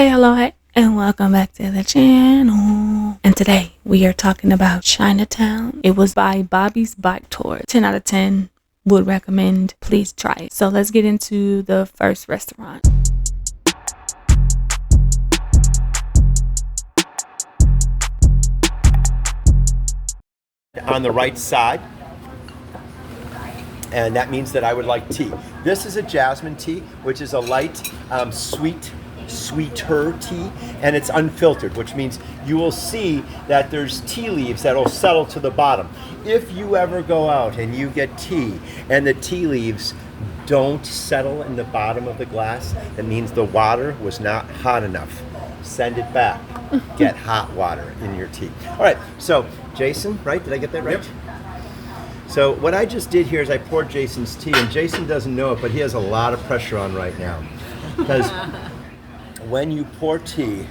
Hey, hello, hey, and welcome back to the channel. And today we are talking about Chinatown. It was by Bobby's Bike Tour. 10 out of 10 would recommend. Please try it. So let's get into the first restaurant. On the right side, and that means that I would like tea. This is a jasmine tea, which is a light, sweeter tea, and it's unfiltered, which means you will see that there's tea leaves that will settle to the bottom. If you ever go out and you get tea and the tea leaves don't settle in the bottom of the glass, that means the water was not hot enough. Send it back. Get hot water in your tea. All right, so Jason, right? Did I get that right? Yep. So what I just did here is I poured Jason's tea, and Jason doesn't know it, but he has a lot of pressure on right now. Because when you pour tea,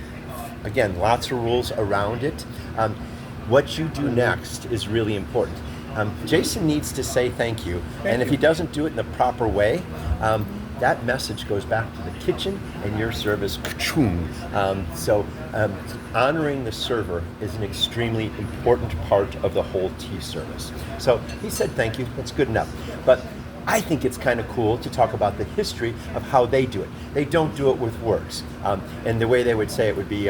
again, lots of rules around it. What you do next is really important. Jason needs to say thank you, and if he doesn't do it in the proper way, that message goes back to the kitchen and your service. So honoring the server is an extremely important part of the whole tea service. So he said thank you, that's good enough. But I think it's kind of cool to talk about the history of how they do it. They don't do it with words. And the way they would say it would be,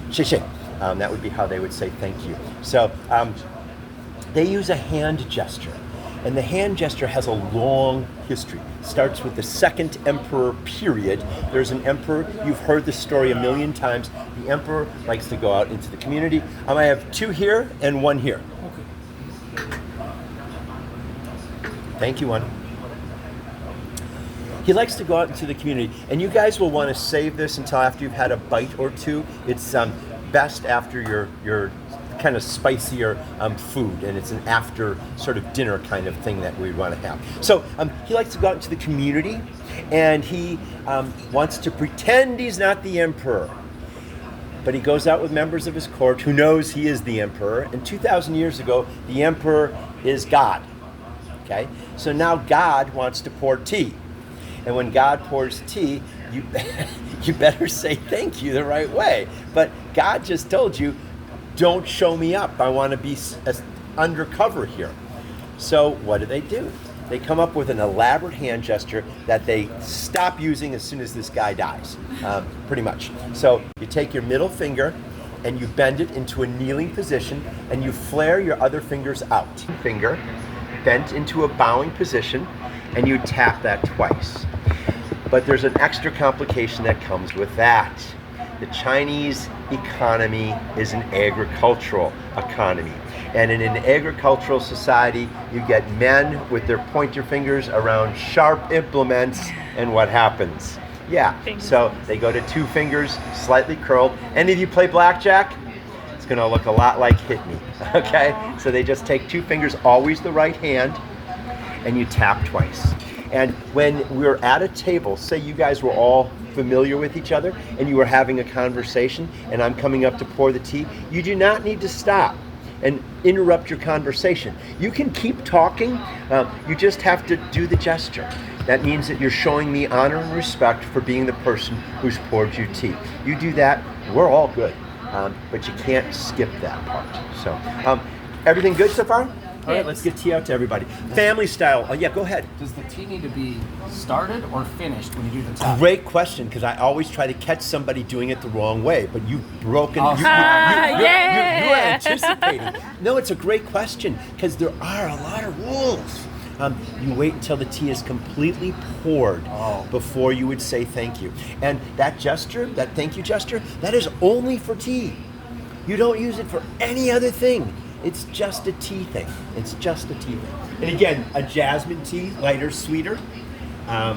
谢谢. That would be how they would say thank you. So they use a hand gesture. And the hand gesture has a long history. It starts with the second emperor period. There's an emperor, you've heard this story a million times. The emperor likes to go out into the community. I have two here and one here. Okay. Thank you, one. He likes to go out into the community, and you guys will want to save this until after you've had a bite or two. It's best after your kind of spicier food, and it's an after sort of dinner kind of thing that we want to have. So he likes to go out into the community, and he wants to pretend he's not the emperor. But he goes out with members of his court who knows he is the emperor, and 2,000 years ago, the emperor is God. Okay? So now God wants to pour tea. And when God pours tea, you better say thank you the right way. But God just told you, don't show me up. I want to be undercover here. So what do? They come up with an elaborate hand gesture that they stop using as soon as this guy dies, pretty much. So you take your middle finger and you bend it into a kneeling position, and you flare your other fingers out. Finger bent into a bowing position, and you tap that twice. But there's an extra complication that comes with that. The Chinese economy is an agricultural economy. And in an agricultural society, you get men with their pointer fingers around sharp implements, and what happens? Yeah, so they go to two fingers, slightly curled. Any of you play blackjack? It's gonna look a lot like hit me, okay? So they just take two fingers, always the right hand, and you tap twice. And when we're at a table, say you guys were all familiar with each other and you were having a conversation and I'm coming up to pour the tea, you do not need to stop and interrupt your conversation. You can keep talking, you just have to do the gesture. That means that you're showing me honor and respect for being the person who's poured you tea. You do that, we're all good, but you can't skip that part. So, everything good so far? All right, let's get tea out to everybody. Family style. Oh, yeah, go ahead. Does the tea need to be started or finished when you do the tap? Great question, because I always try to catch somebody doing it the wrong way, but you've broken. You're anticipating. No, it's a great question, because there are a lot of rules. You wait until the tea is completely poured before you would say thank you. And that gesture, that thank you gesture, that is only for tea. You don't use it for any other thing. It's just a tea thing. It's just a tea thing. And again, a jasmine tea, lighter, sweeter. I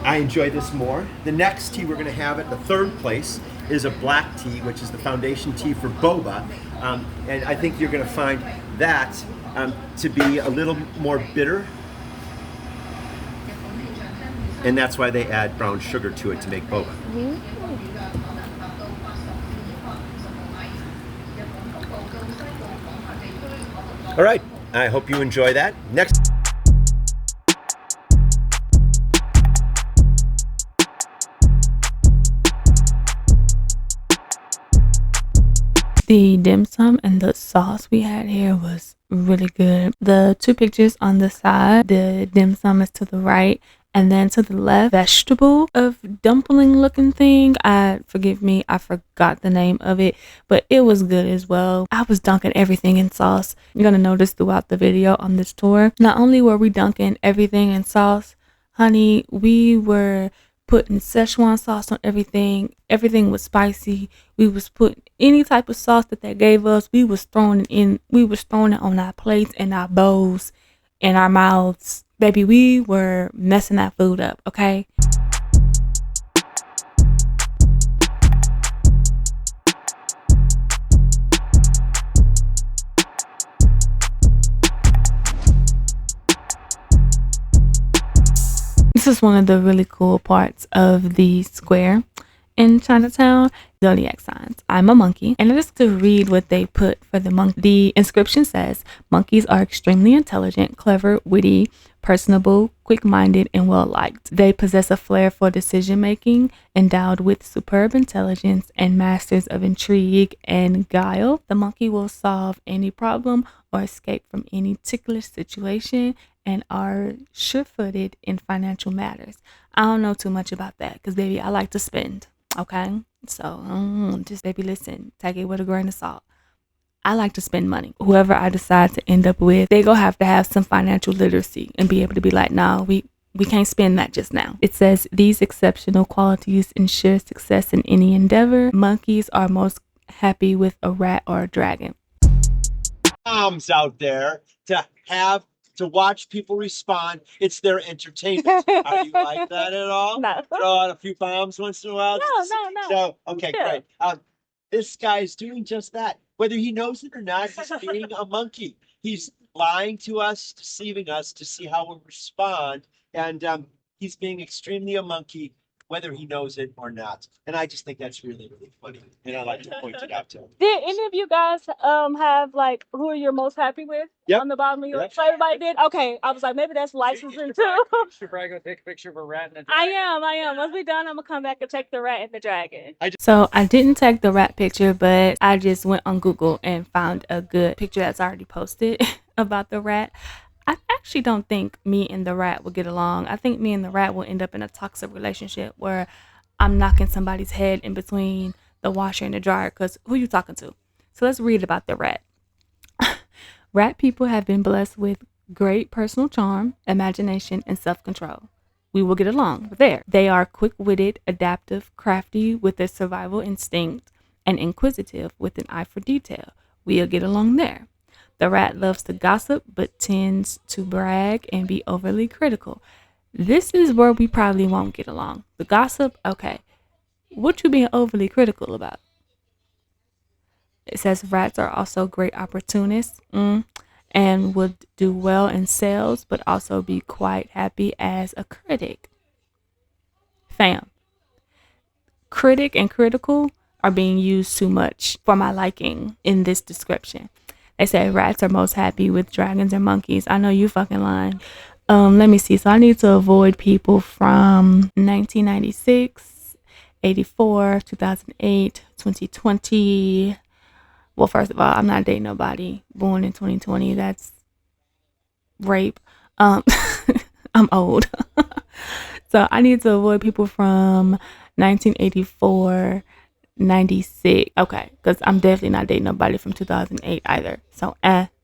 enjoy this more. The next tea we're going to have at the third place is a black tea, which is the foundation tea for boba. And I think you're going to find that to be a little more bitter. And that's why they add brown sugar to it to make boba. All right, I hope you enjoy that. Next. The dim sum and the sauce we had here was really good. The two pictures on the side, the dim sum is to the right, and then to the left, vegetable of dumpling looking thing. Forgive me, I forgot the name of it, but it was good as well. I was dunking everything in sauce. You're gonna notice throughout the video on this tour, not only were we dunking everything in sauce, honey, we were putting Szechuan sauce on everything. Everything was spicy. We was putting any type of sauce that they gave us. We was throwing it in. We was throwing it on our plates and our bowls and our mouths. Baby, we were messing that food up, okay? This is one of the really cool parts of the square in Chinatown. Zodiac signs. I'm a monkey, and just to read what they put for the monkey. The inscription says, monkeys are extremely intelligent, clever, witty, personable, quick-minded, and well-liked. They possess a flair for decision-making, endowed with superb intelligence, and masters of intrigue and guile. The monkey will solve any problem or escape from any ticklish situation, and are sure-footed in financial matters. I don't know too much about that because, baby, I like to spend, okay? So just, baby, listen, take it with a grain of salt. I like to spend money. Whoever I decide to end up with, they gonna have to have some financial literacy and be able to be like, no, we can't spend that just now. It says, these exceptional qualities ensure success in any endeavor. Monkeys are most happy with a rat or a dragon. Moms out there to watch people respond. It's their entertainment. Are you like that at all? No. Throw out a few bombs once in a while? No. So, okay, Yeah. great. This guy's doing just that. Whether he knows it or not, he's being a monkey. He's lying to us, deceiving us to see how we'll respond. And he's being extremely a monkey, whether he knows it or not. And I just think that's really, really funny. And I like to point it out to him. Did any of you guys have like who are you most happy with on the bottom of your? So everybody did. Okay, I was like, maybe that's licensing too. Should probably go take a picture of a rat and a I am. Once we done, I'm gonna come back and take the rat and the dragon. So I didn't take the rat picture, but I just went on Google and found a good picture that's already posted about the rat. I actually don't think me and the rat will get along. I think me and the rat will end up in a toxic relationship where I'm knocking somebody's head in between the washer and the dryer, because who you talking to? So let's read about the rat. Rat people have been blessed with great personal charm, imagination, and self-control. We will get along there. They are quick-witted, adaptive, crafty with a survival instinct, and inquisitive with an eye for detail. We'll get along there. The rat loves to gossip, but tends to brag and be overly critical. This is where we probably won't get along. The gossip, okay. What you being overly critical about? It says rats are also great opportunists and would do well in sales, but also be quite happy as a critic. Fam. Critic and critical are being used too much for my liking in this description. They say rats are most happy with dragons and monkeys. I know you fucking lying. Let me see. So I need to avoid people from 1996, 84, 2008, 2020. Well, first of all, I'm not dating nobody born in 2020. That's rape. I'm old. So I need to avoid people from 1984, 96. Okay, because I'm definitely not dating nobody from 2008 either. So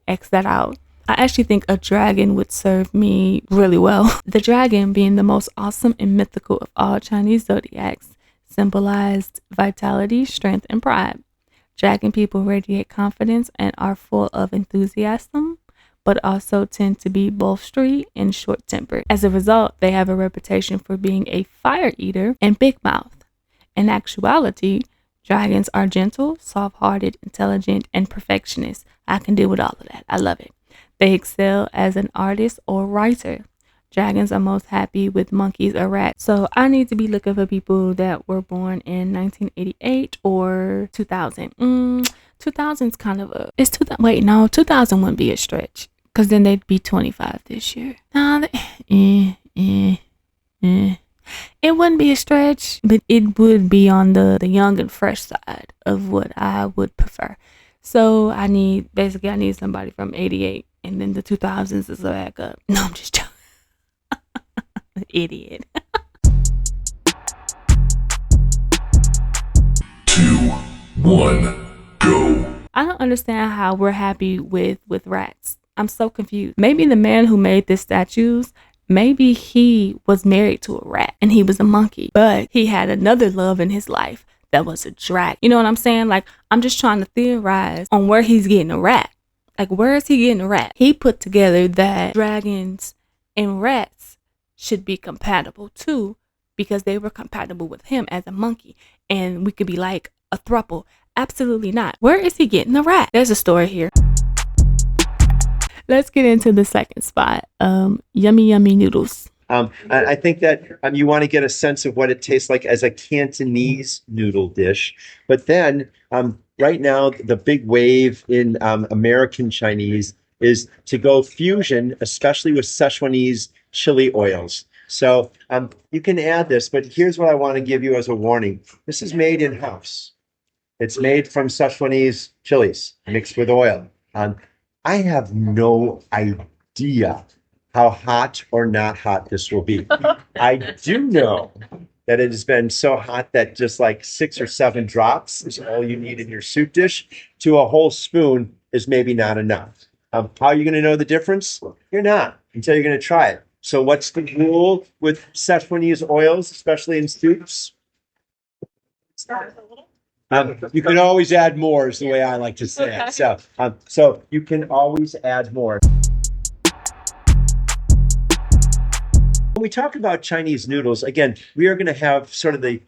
X that out. I actually think a dragon would serve me really well. The dragon, being the most awesome and mythical of all Chinese zodiacs, symbolized vitality, strength, and pride. Dragon people radiate confidence and are full of enthusiasm, but also tend to be bolstery and short-tempered. As a result, they have a reputation for being a fire eater and big mouth. In actuality, dragons are gentle, soft-hearted, intelligent, and perfectionist. I can deal with all of that. I love it. They excel as an artist or writer. Dragons are most happy with monkeys or rats. So I need to be looking for people that were born in 1988 or 2000. 2000's kind of a... It's 2000. Wait, no, 2000 wouldn't be a stretch because then they'd be 25 this year. No, it wouldn't be a stretch, but it would be on the young and fresh side of what I would prefer. So I need somebody from 88, and then the 2000s is a backup. No, I'm just joking. Idiot. 2, 1, go. I don't understand how we're happy with rats. I'm so confused. Maybe the man who made these statues, maybe he was married to a rat and he was a monkey, but he had another love in his life that was a dragon. You know what I'm saying? Like, I'm just trying to theorize on where he's getting a rat. Like, where is he getting a rat? He put together that dragons and rats should be compatible too, because they were compatible with him as a monkey, and we could be like a throuple. Absolutely not. Where is he getting the rat? There's a story here. Let's get into the second spot. Yummy noodles. I think that you want to get a sense of what it tastes like as a Cantonese noodle dish. But then right now, the big wave in American Chinese is to go fusion, especially with Szechuanese chili oils. So you can add this, but here's what I want to give you as a warning. This is made in-house. It's made from Szechuanese chilies mixed with oil. I have no idea how hot or not hot this will be. I do know that it has been so hot that just like 6 or 7 drops is all you need in your soup dish. To a whole spoon is maybe not enough. How are you going to know the difference? You're not until you're going to try it. So what's the rule with Szechuanese oils, especially in soups? You can always add more, is the way I like to say it. So you can always add more. When we talk about Chinese noodles, again, we are going to have sort of the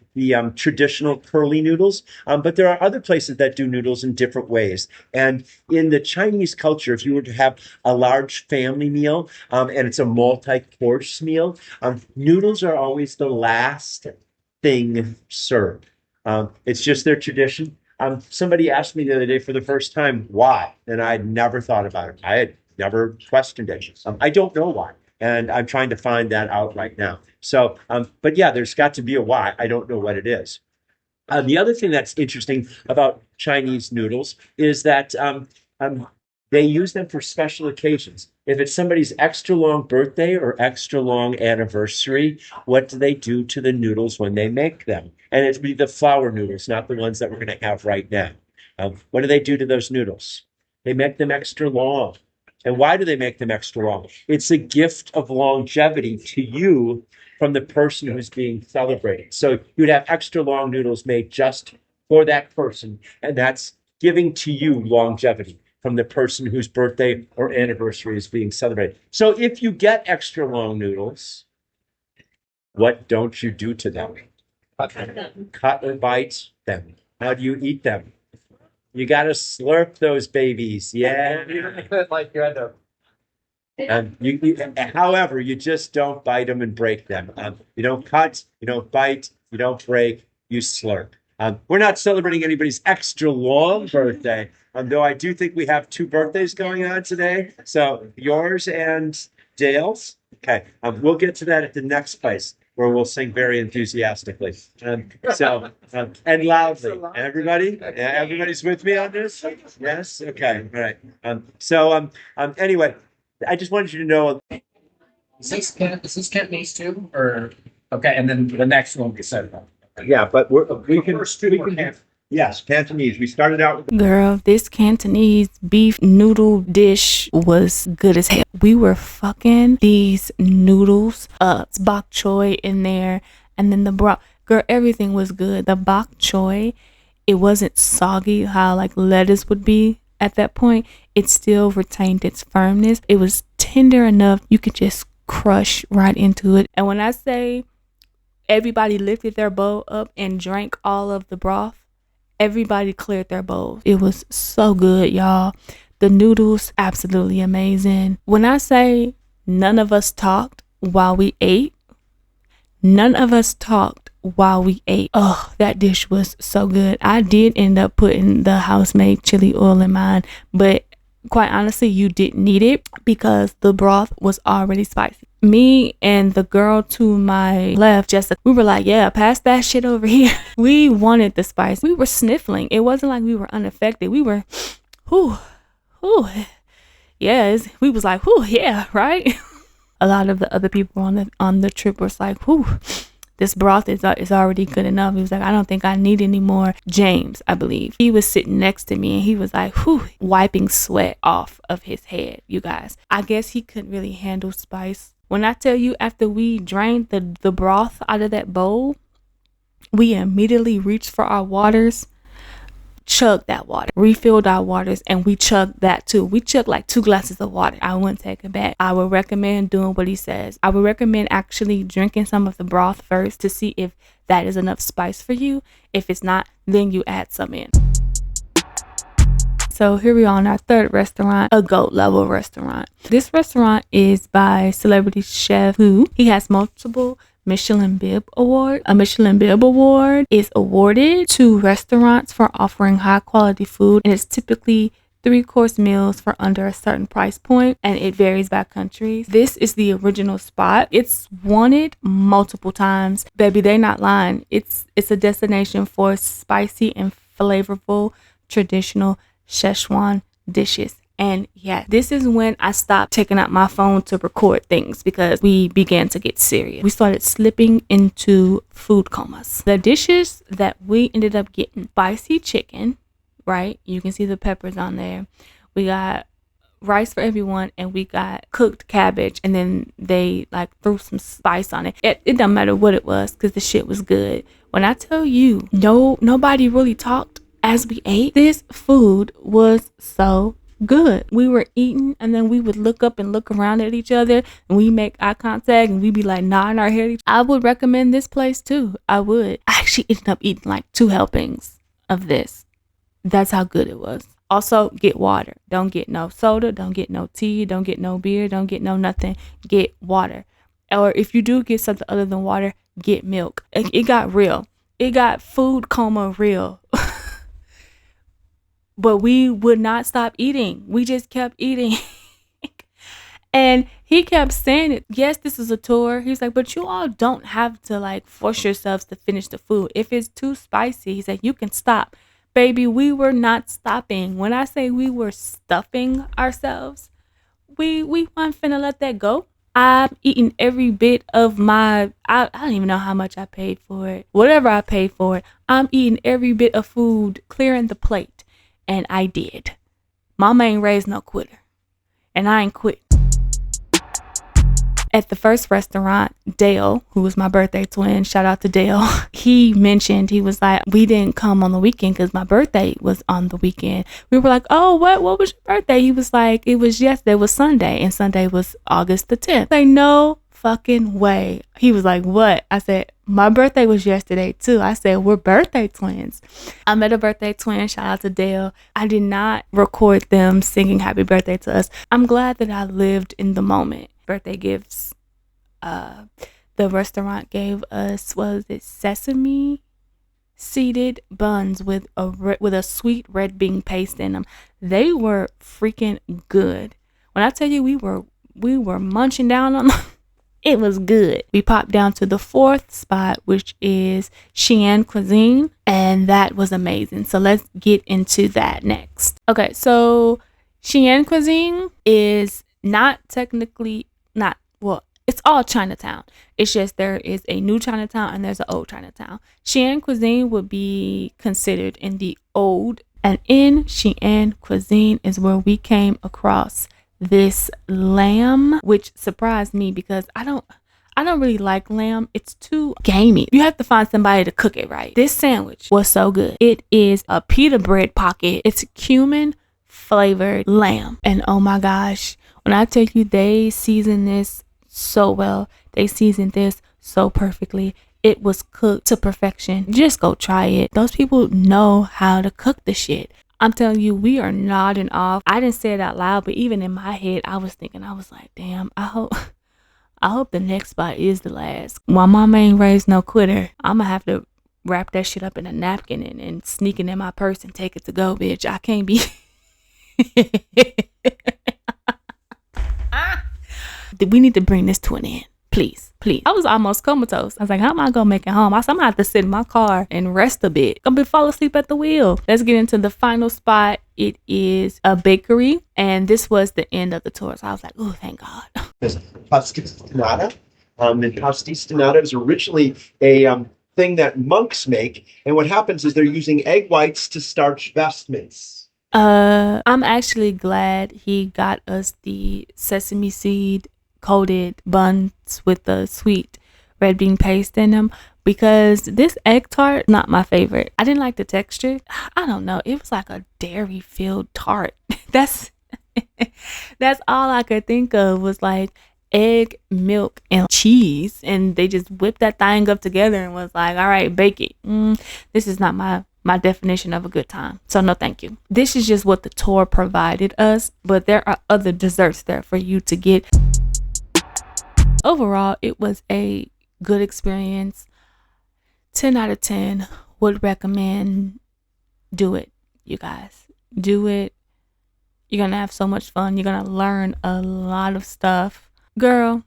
traditional curly noodles, but there are other places that do noodles in different ways. And in the Chinese culture, if you were to have a large family meal and it's a multi-course meal, noodles are always the last thing served. It's just their tradition. Somebody asked me the other day for the first time why, and I had never thought about it. I had never questioned it. I don't know why. And I'm trying to find that out right now. So, but yeah, there's got to be a why. I don't know what it is. The other thing that's interesting about Chinese noodles is that they use them for special occasions. If it's somebody's extra long birthday or extra long anniversary, what do they do to the noodles when they make them? And it'd be the flour noodles, not the ones that we're going to have right now. What do they do to those noodles? They make them extra long. And why do they make them extra long? It's a gift of longevity to you from the person who's being celebrated. So you'd have extra long noodles made just for that person, and that's giving to you longevity from the person whose birthday or anniversary is being celebrated. So if you get extra long noodles, what don't you do to them? Cut or bite them. How do you eat them? You got to slurp those babies. Yeah. Like you had to. However, you just don't bite them and break them. You don't cut, you don't bite, you don't break, you slurp. We're not celebrating anybody's extra long birthday, though I do think we have 2 birthdays going on today. So yours and Dale's. Okay, we'll get to that at the next place, where we'll sing very enthusiastically. And loudly. Everybody? Everybody's with me on this? Yes? Okay. All right. Anyway, I just wanted you to know. Is this Cantonese too? Or okay, and then the next one we said about. Yeah, but we can. Yes, Cantonese. We started out with. Girl, this Cantonese beef noodle dish was good as hell. We were fucking these noodles up. It's bok choy in there, and then the broth. Girl, everything was good. The bok choy, it wasn't soggy how like lettuce would be at that point. It still retained its firmness. It was tender enough you could just crush right into it. And when I say everybody lifted their bowl up and drank all of the broth, everybody cleared their bowls. It was so good, y'all. The noodles, absolutely amazing. When I say none of us talked while we ate, none of us talked while we ate. Oh, that dish was so good. I did end up putting the house-made chili oil in mine, but quite honestly, you didn't need it because the broth was already spicy. Me and the girl to my left, Jessica, we were like, yeah, pass that shit over here. We wanted the spice. We were sniffling. It wasn't like we were unaffected. We were whew, whew. Yeah, we was like, whew, yeah, right? A lot of the other people on the trip was like, whew, this broth is already good enough. He was like, I don't think I need any more. James, I believe. He was sitting next to me and he was like, whew, wiping sweat off of his head, you guys. I guess he couldn't really handle spice. When I tell you, after we drained the broth out of that bowl, we immediately reached for our waters, chugged that water, refilled our waters, and we chugged that too. We chugged like 2 glasses of water. I wouldn't take it back. I would recommend doing what he says. I would recommend actually drinking some of the broth first to see if that is enough spice for you. If it's not, then you add some in. So here we are on our third restaurant, a GOAT level restaurant. This restaurant is by celebrity chef who he has multiple Michelin Bib Award. A Michelin Bib Award is awarded to restaurants for offering high quality food, and it's typically 3-course meals for under a certain price point, and it varies by countries. This is the original spot. It's wanted multiple times. Baby, they not lying. It's a destination for spicy and flavorful traditional Szechuan dishes. And yeah, this is when I stopped taking out my phone to record things because we began to get serious. We started slipping into food comas. The dishes that we ended up getting: spicy chicken, right? You can see the peppers on there. We got rice for everyone, and we got cooked cabbage, and then they like threw some spice on it. It doesn't matter what it was because the shit was good. When I tell you, nobody really talked as we ate. This food was so good. We were eating, and then we would look up and look around at each other, and we make eye contact, and we'd be like nodding our head. I would recommend this place too. I would. I actually ended up eating like 2 helpings of this. That's how good it was. Also, get water. Don't get no soda. Don't get no tea. Don't get no beer. Don't get no nothing. Get water. Or if you do get something other than water, get milk. It got real. It got food coma real. But we would not stop eating. We just kept eating. And he kept saying it. Yes, this is a tour. He's like, but you all don't have to like force yourselves to finish the food. If it's too spicy, he's like, you can stop. Baby, we were not stopping. When I say we were stuffing ourselves, we weren't finna let that go. I'm eating every bit of I don't even know how much I paid for it. Whatever I paid for it, I'm eating every bit of food, clearing the plate. And I did. Mama ain't raised no quitter. And I ain't quit. At the first restaurant, Dale, who was my birthday twin, shout out to Dale, he mentioned, he was like, we didn't come on the weekend because my birthday was on the weekend. We were like, oh, what was your birthday? He was like, it was yesterday, it was Sunday, and Sunday was August the 10th. Like, no fucking way. He was like, what? I said, my birthday was yesterday too. I said, we're birthday twins. I met a birthday twin. Shout out to Dale. I did not record them singing happy birthday to us. I'm glad that I lived in the moment. Birthday gifts. The restaurant gave us, was it sesame seeded buns with a sweet red bean paste in them. They were freaking good. When I tell you we were munching down on them, it was good. We popped down to the 4th spot, which is Xi'an Cuisine, and that was amazing. So let's get into that next. Okay, so Xi'an Cuisine is it's all Chinatown. It's just there is a new Chinatown and there's an old Chinatown. Xi'an Cuisine would be considered in the old, and in Xi'an Cuisine is where we came across this lamb, which surprised me because I don't really like lamb. It's too gamey. You have to find somebody to cook it right. This sandwich was so good. It is a pita bread pocket. It's cumin flavored lamb, and oh my gosh, when I tell you they seasoned this so well, they seasoned this so perfectly. It was cooked to perfection. Just go try it. Those people know how to cook the shit. I'm telling you, we are nodding off. I didn't say it out loud, but even in my head, I was thinking, I was like, damn, I hope the next spot is the last. My mama ain't raised no quitter. I'm gonna have to wrap that shit up in a napkin and sneak it in my purse and take it to go, bitch. I can't be. We need to bring this to an end, please. Please. I was almost comatose. I was like, how am I gonna make it home? I'm gonna have to sit in my car and rest a bit. I'm gonna fall asleep at the wheel. Let's get into the final spot. It is a bakery, and this was the end of the tour. So I was like, oh, thank God. Pastistinata. And pastistinata is originally a thing that monks make. And what happens is they're using egg whites to starch vestments. I'm actually glad he got us the sesame seed coated buns with the sweet red bean paste in them, because this egg tart not my favorite. I didn't like the texture. I don't know. It was like a dairy filled tart. That's all I could think of was like egg, milk, and cheese, and they just whipped that thing up together and was like, all right, bake it. This is not my definition of a good time. So no thank you. This is just what the tour provided us, but there are other desserts there for you to get. Overall, it was a good experience. 10 out of 10. Would recommend. Do it, you guys. Do it. You're gonna have so much fun. You're gonna learn a lot of stuff. Girl,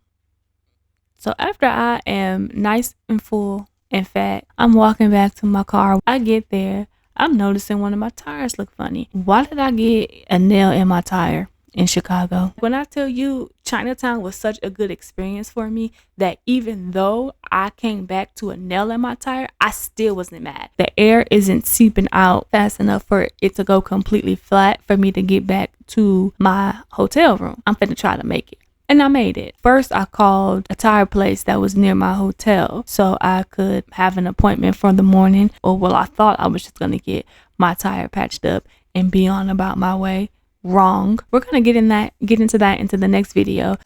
so after I am nice and full and fat, I'm walking back to my car. I get there. I'm noticing one of my tires look funny. Why did I get a nail in my tire in Chicago? When I tell you Chinatown was such a good experience for me that even though I came back to a nail in my tire, I still wasn't mad. The air isn't seeping out fast enough for it to go completely flat for me to get back to my hotel room. I'm finna try to make it. And I made it. First, I called a tire place that was near my hotel so I could have an appointment for the morning. Or well, I thought I was just gonna get my tire patched up and be on about my way. Wrong. We're gonna get into that into the next video.